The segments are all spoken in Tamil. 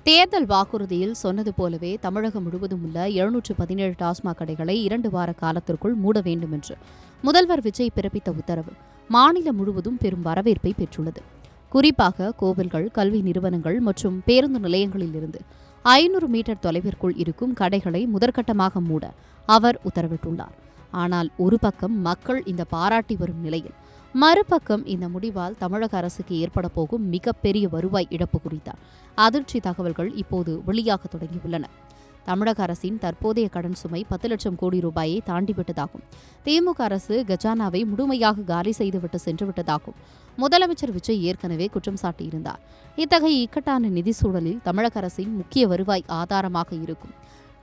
தேர்தல் வாக்குறுதியில் சொன்னது போலவே தமிழகம் முழுவதும் உள்ள 717 டாஸ்மாக் கடைகளை 2 வார காலத்திற்குள் மூட வேண்டும் என்று முதல்வர் விஜய் பிறப்பித்த உத்தரவு மாநிலம் முழுவதும் பெரும் வரவேற்பை பெற்றுள்ளது. குறிப்பாக கோவில்கள், கல்வி நிறுவனங்கள் மற்றும் பேருந்து நிலையங்களில் இருந்து 500 மீட்டர் தொலைவிற்குள் இருக்கும் கடைகளை முதற்கட்டமாக மூட அவர் உத்தரவிட்டுள்ளார். ஆனால் ஒரு பக்கம் மக்கள் இந்த பாராட்டி வரும் நிலையில், மறுபக்கம் இந்த முடிவால் தமிழக அரசுக்கு ஏற்பட போகும் மிகப்பெரிய வருவாய் இழப்பு குறித்த அதிர்ச்சி தகவல்கள் இப்போது வெளியாக தொடங்கியுள்ளன. தமிழக அரசின் தற்போதைய கடன் சுமை 10 லட்சம் கோடி ரூபாயை தாண்டிவிட்டதாகும். திமுக அரசு கஜானாவை முழுமையாக காலி செய்துவிட்டு சென்றுவிட்டதாகும் முதலமைச்சர் விஜய் ஏற்கனவே குற்றம் சாட்டியிருந்தார். இத்தகைய இக்கட்டான நிதி சூழலில் தமிழக அரசின் முக்கிய வருவாய் ஆதாரமாக இருக்கும்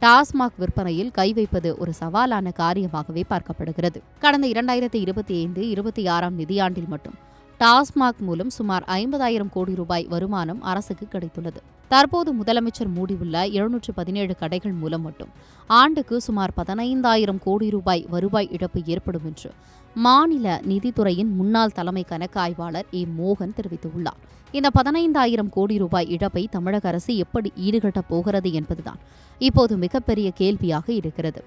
டாஸ்மாக் விற்பனையில் கை வைப்பது ஒரு சவாலான காரியமாகவே பார்க்கப்படுகிறது. கடந்த 2025-26 நிதியாண்டில் மட்டும் டாஸ்மாக் மூலம் சுமார் 50,000 கோடி ரூபாய் வருமானம் அரசுக்கு கிடைத்துள்ளது. தற்போது முதலமைச்சர் மூடியுள்ள 717 கடைகள் மூலம் மட்டும் ஆண்டுக்கு சுமார் 15,000 கோடி ரூபாய் வருவாய் இழப்பு ஏற்படும் என்று மாநில நிதித்துறையின் முன்னாள் தலைமை கணக்கு ஆய்வாளர் ஏ. மோகன் தெரிவித்துள்ளார். இந்த 15,000 கோடி ரூபாய் இழப்பை தமிழக அரசு எப்படி ஈடுகட்டப் போகிறது என்பதுதான் இப்போது மிகப்பெரிய கேள்வியாக இருக்கிறது.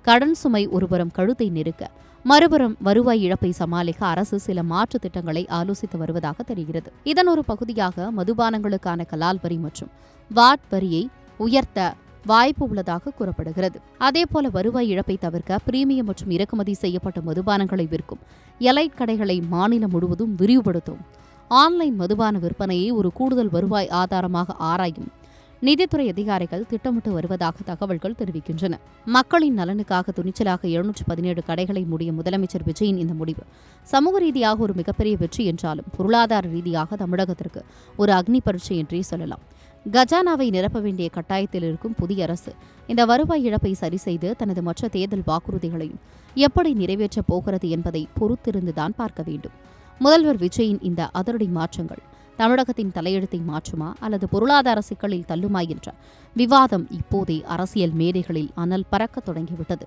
கடன் சுமை ஒருபுறம் கழுத்தை நெருக்க, மறுபுறம் வருவாய் இழப்பை சமாளிக்க அரசு சில மாற்று திட்டங்களை ஆலோசித்து வருவதாக தெரிகிறது. இதன் ஒரு பகுதியாக மதுபானங்களுக்கான கலால் வரி மற்றும் வாட் வரியை உயர்த்த வாய்ப்பு உள்ளதாக கூறப்படுகிறது. அதேபோல வருவாய் இழப்பை தவிர்க்க பிரீமியம் மற்றும் இறக்குமதி செய்யப்பட்ட மதுபானங்களை விற்கும் எலைட் கடைகளை மாநிலம் முழுவதும் விரிவுபடுத்தும், ஆன்லைன் மதுபான விற்பனையை ஒரு கூடுதல் வருவாய் ஆதாரமாக ஆராயும் நிதித்துறை அதிகாரிகள் திட்டமிட்டு வருவதாக தகவல்கள் தெரிவிக்கின்றன. மக்களின் நலனுக்காக துணிச்சலாக 717 கடைகளை மூடிய முதலமைச்சர் விஜயின் இந்த முடிவு சமூக ரீதியாக ஒரு மிகப்பெரிய வெற்றி என்றாலும் பொருளாதார ரீதியாக தமிழகத்திற்கு ஒரு அக்னி பரீட்சை என்றே சொல்லலாம். கஜானாவை நிரப்ப வேண்டிய கட்டாயத்தில் இருக்கும் புதிய அரசு இந்த வருவாய் இழப்பை சரிசெய்து தனது மற்ற தேர்தல் வாக்குறுதிகளையும் எப்படி நிறைவேற்றப் போகிறது என்பதை பொறுத்திருந்துதான் பார்க்க வேண்டும். முதல்வர் விஜயின் இந்த அதிரடி மாற்றங்கள் தமிழகத்தின் தலையெழுத்தை மாற்றுமா அல்லது பொருளாதார சிக்கலில் தள்ளுமா என்ற விவாதம் இப்போதே அரசியல் மேடைகளில் அனல் பறக்க தொடங்கிவிட்டது.